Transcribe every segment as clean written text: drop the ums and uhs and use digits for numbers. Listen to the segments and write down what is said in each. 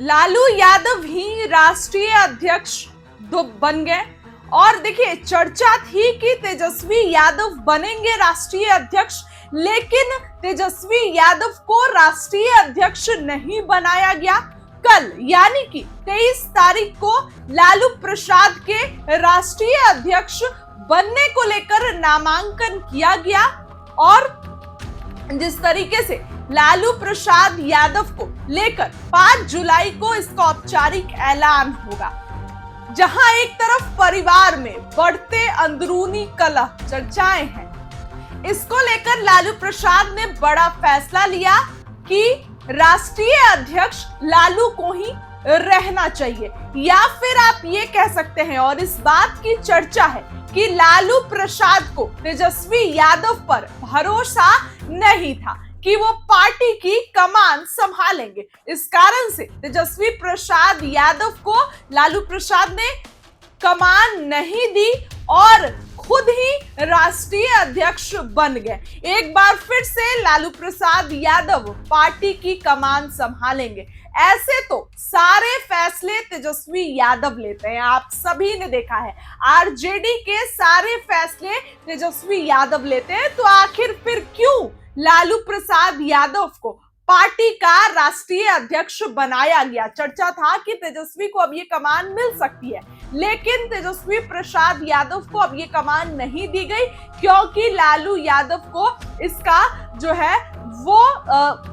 लालू यादव ही राष्ट्रीय अध्यक्ष बन गए। और देखिए, चर्चा थी कि तेजस्वी यादव बनेंगे राष्ट्रीय अध्यक्ष, लेकिन तेजस्वी यादव को राष्ट्रीय अध्यक्ष नहीं बनाया गया। कल यानी कि 23 तारीख को लालू प्रसाद के राष्ट्रीय अध्यक्ष बनने को लेकर नामांकन किया गया और जिस तरीके से लालू प्रसाद यादव को लेकर 5 जुलाई को इसका औपचारिक ऐलान होगा, जहां एक तरफ परिवार में बढ़ते अंदरूनी कलह चर्चाएं हैं, इसको लेकर लालू प्रसाद ने बड़ा फैसला लिया कि राष्ट्रीय अध्यक्ष लालू को ही रहना चाहिए, या फिर आप ये कह सकते हैं, और इस बात की चर्चा है कि लालू प्रसाद को तेजस्वी यादव पर भरोसा नहीं था कि वो पार्टी की कमान संभालेंगे। इस कारण से तेजस्वी प्रसाद यादव को लालू प्रसाद ने कमान नहीं दी और खुद ही राष्ट्रीय अध्यक्ष बन गए। एक बार फिर से लालू प्रसाद यादव पार्टी की कमान संभालेंगे। ऐसे तो सारे फैसले तेजस्वी यादव लेते हैं, आप सभी ने देखा है, आरजेडी के सारे फैसले तेजस्वी यादव लेते हैं, तो आखिर फिर क्यों लालू प्रसाद यादव को पार्टी का राष्ट्रीय अध्यक्ष बनाया गया? चर्चा था कि तेजस्वी को अब ये कमान मिल सकती है, लेकिन तेजस्वी प्रसाद यादव को अब ये कमान नहीं दी गई, क्योंकि लालू यादव को इसका जो है वो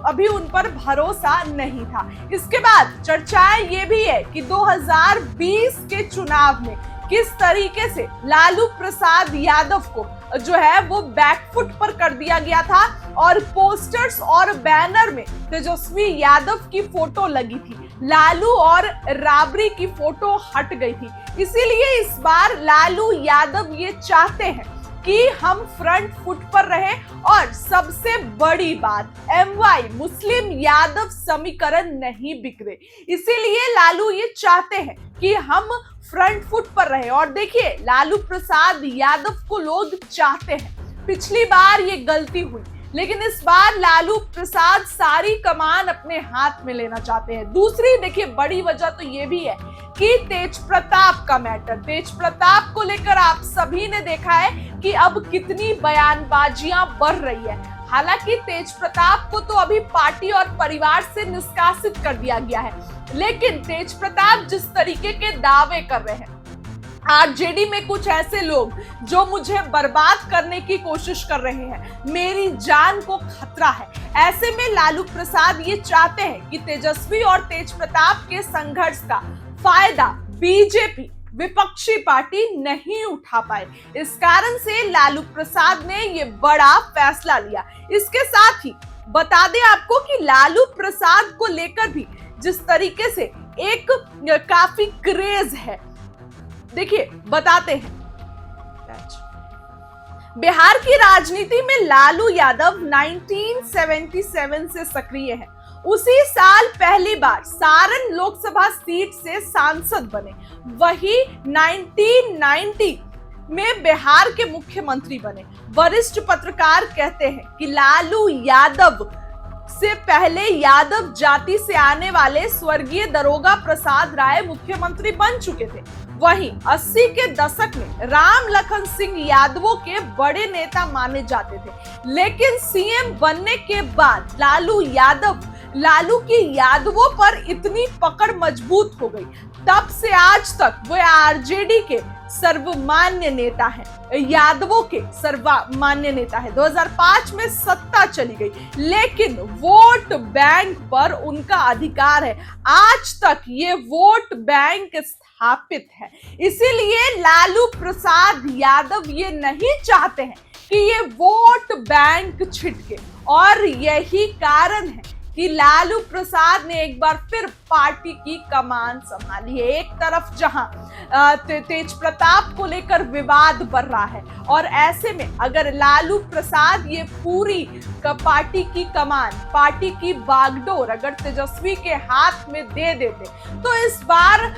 अभी उन पर भरोसा नहीं था। इसके बाद चर्चाएं ये भी है कि 2020 के चुनाव में किस तरीके से लालू प्रसाद यादव को जो है वो बैकफुट पर कर दिया गया था और पोस्टर्स और बैनर में तेजस्वी यादव की फोटो लगी थी, लालू और राबड़ी की फोटो हट गई थी। इसीलिए इस बार लालू यादव ये चाहते हैं कि हम फ्रंट फुट पर रहे, और सबसे बड़ी बात, MY मुस्लिम यादव समीकरण नहीं बिगड़े, इसीलिए लालू ये चाहते हैं कि हम फ्रंट फुट पर रहे। और देखिए, लालू प्रसाद यादव को लोग चाहते हैं, पिछली बार ये गलती हुई, लेकिन इस बार लालू प्रसाद सारी कमान अपने हाथ में लेना चाहते हैं। दूसरी देखिए बड़ी वजह तो ये भी है कि तेज प्रताप का मैटर, तेज प्रताप को लेकर आप सभी ने देखा है कि अब कितनी बयानबाजियां बढ़ रही है। हालांकि तेज प्रताप को तो अभी पार्टी और परिवार से निष्कासित कर दिया गया है, लेकिन तेज प्रताप जिस तरीके के दावे कर रहे हैं, आरजेडी में कुछ ऐसे लोग जो मुझे बर्बाद करने की कोशिश कर रहे हैं, मेरी जान को खतरा है, ऐसे में लालू प्रसाद ये चाहते हैं कि तेजस्वी और तेज प्रताप के संघर्ष का फायदा बीजेपी विपक्षी पार्टी नहीं उठा पाए। इस कारण से लालू प्रसाद ने ये बड़ा फैसला लिया। इसके साथ ही बता दें आपको कि लालू प्रसाद को लेकर भी जिस तरीके से एक काफी क्रेज है, देखिए बताते हैं। बिहार की राजनीति में लालू यादव 1977 से सक्रिय है। उसी साल पहली बार सारण लोकसभा सीट से सांसद बने। वही 1990 में बिहार के मुख्यमंत्री बने। वरिष्ठ पत्रकार कहते हैं कि लालू यादव से पहले यादव जाति से आने वाले स्वर्गीय दरोगा प्रसाद राय मुख्यमंत्री बन चुके थे। वहीं 80 के दशक में राम लखन सिंह यादवों के बड़े नेता माने जाते थे, लेकिन सीएम बनने के बाद लालू की यादवों पर इतनी पकड़ मजबूत हो गई, तब से आज तक वो आरजेडी के सर्वमान्य नेता हैं, यादवों के सर्वमान्य नेता है। 2005 में सत्ता चली गई, लेकिन वोट बैंक पर उनका अधिकार है। आज तक ये वोट बैंक स्थापित है। इसीलिए लालू प्रसाद यादव ये नहीं चाहते हैं कि ये वोट बैंक छिटके, और यही कारण है कि लालू प्रसाद ने एक बार फिर पार्टी की कमान संभाली है। एक तरफ जहां तेज प्रताप को लेकर विवाद बढ़ रहा है, और ऐसे में अगर लालू प्रसाद ये पूरी पार्टी की कमान, पार्टी की बागडोर अगर तेजस्वी के हाथ में दे देते, तो इस बार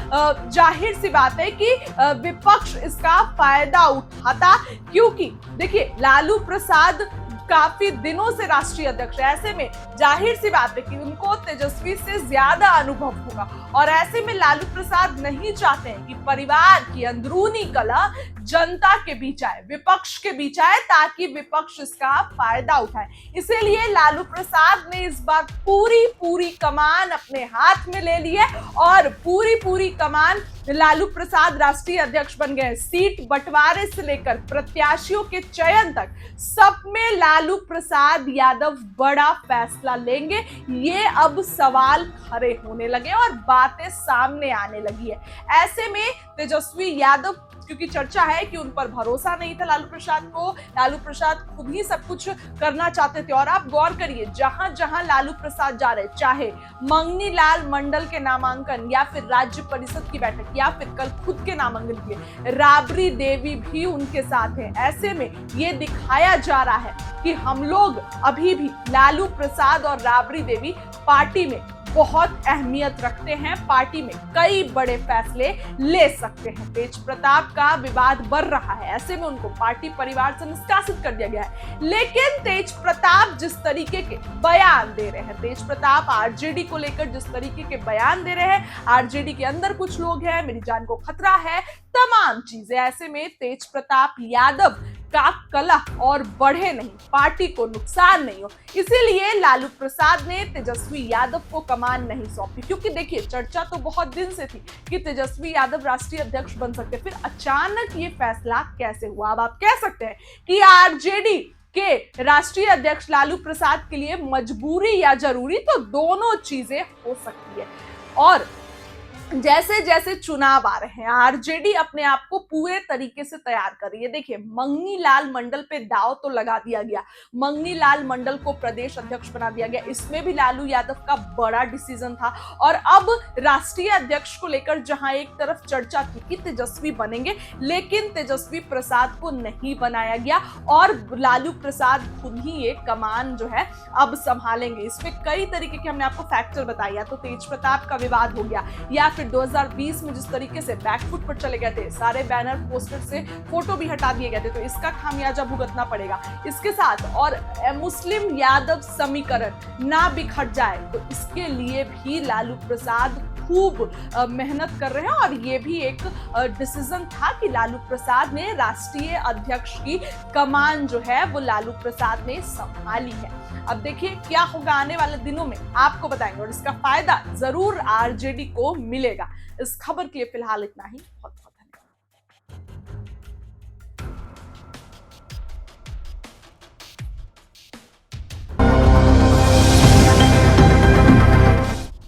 जाहिर सी बात है कि विपक्ष इसका फायदा उठाता। क्योंकि देखिए, लालू प्रसाद काफी दिनों से राष्ट्रीय अध्यक्ष है। ऐसे में जाहिर सी बात है कि उनको तेजस्वी से ज्यादा अनुभव होगा और ऐसे में लालू प्रसाद नहीं चाहते हैं कि परिवार की अंदरूनी कलह जनता के बीच आए, विपक्ष के बीच आए, ताकि विपक्ष इसका फायदा उठाए। इसीलिए लालू प्रसाद ने इस बार पूरी कमान अपने हाथ में ले ली है और पूरी कमान लालू प्रसाद राष्ट्रीय अध्यक्ष बन गए। सीट बंटवारे से लेकर प्रत्याशियों के चयन तक सब में लालू प्रसाद यादव बड़ा फैसला लेंगे। ये अब सवाल खड़े होने लगे और बातें सामने आने लगी है। ऐसे में तेजस्वी यादव, क्योंकि चर्चा है कि उन पर भरोसा नहीं था लालू प्रसाद को, लालू प्रसाद खुद ही सब कुछ करना चाहते थे। और आप गौर करिए, जहां जहां लालू प्रसाद जा रहे, चाहे मंगनी लाल मंडल के नामांकन या फिर राज्य परिषद की बैठक या फिर कल खुद के नामांकन किए, राबड़ी देवी भी उनके साथ है। ऐसे में ये दिखाया जा रहा है कि हम लोग अभी भी लालू प्रसाद और राबड़ी देवी पार्टी में बहुत अहमियत रखते हैं, पार्टी में कई बड़े फैसले ले सकते हैं। तेज प्रताप का विवाद बढ़ रहा है, ऐसे में उनको पार्टी परिवार से निष्कासित कर दिया गया है। लेकिन तेज प्रताप जिस तरीके के बयान दे रहे हैं, तेज प्रताप आरजेडी को लेकर जिस तरीके के बयान दे रहे हैं, आरजेडी के अंदर कुछ लोग हैं, मेरी जान को खतरा है, तमाम चीजें, ऐसे में तेज प्रताप यादव का कलह और बढ़े नहीं, पार्टी को नुकसान नहीं हो, इसीलिए लालू प्रसाद ने तेजस्वी यादव को कमान नहीं सौंपी। क्योंकि देखिए, चर्चा तो बहुत दिन से थी कि तेजस्वी यादव राष्ट्रीय अध्यक्ष बन सकते, फिर अचानक ये फैसला कैसे हुआ? अब आप कह सकते हैं कि आरजेडी के राष्ट्रीय अध्यक्ष लालू प्रसाद के लिए मजबूरी या जरूरी, तो दोनों चीजें हो सकती है। और जैसे जैसे चुनाव आ रहे हैं, आरजेडी अपने आप को पूरे तरीके से तैयार कर रही है। देखिए, मंगनी लाल मंडल पे दांव तो लगा दिया गया, मंगनी लाल मंडल को प्रदेश अध्यक्ष बना दिया गया, इसमें भी लालू यादव का बड़ा डिसीजन था। और अब राष्ट्रीय अध्यक्ष को लेकर जहां एक तरफ चर्चा थी कि तेजस्वी बनेंगे, लेकिन तेजस्वी प्रसाद को नहीं बनाया गया और लालू प्रसाद खुद ही ये कमान जो है अब संभालेंगे। इसमें कई तरीके के हमने आपको फैक्टर बताया, तो तेज प्रताप का विवाद हो गया, या फिर 2020 में जिस तरीके से बैकफुट पर चले गए थे, सारे बैनर पोस्टर से फोटो भी हटा दिए गए थे, तो इसका खामियाजा भुगतना पड़ेगा। इसके साथ और मुस्लिम यादव समीकरण ना बिखर जाए, तो इसके लिए भी लालू प्रसाद खूब मेहनत कर रहे हैं। और ये भी एक डिसीजन था कि लालू प्रसाद ने राष्ट्रीय अध्यक्ष की कमान जो है वो लालू प्रसाद ने संभाली है। अब देखिए क्या होगा आने वाले दिनों में, आपको बताएंगे और इसका फायदा जरूर आरजेडी को मिलेगा। इस खबर के लिए फिलहाल इतना ही।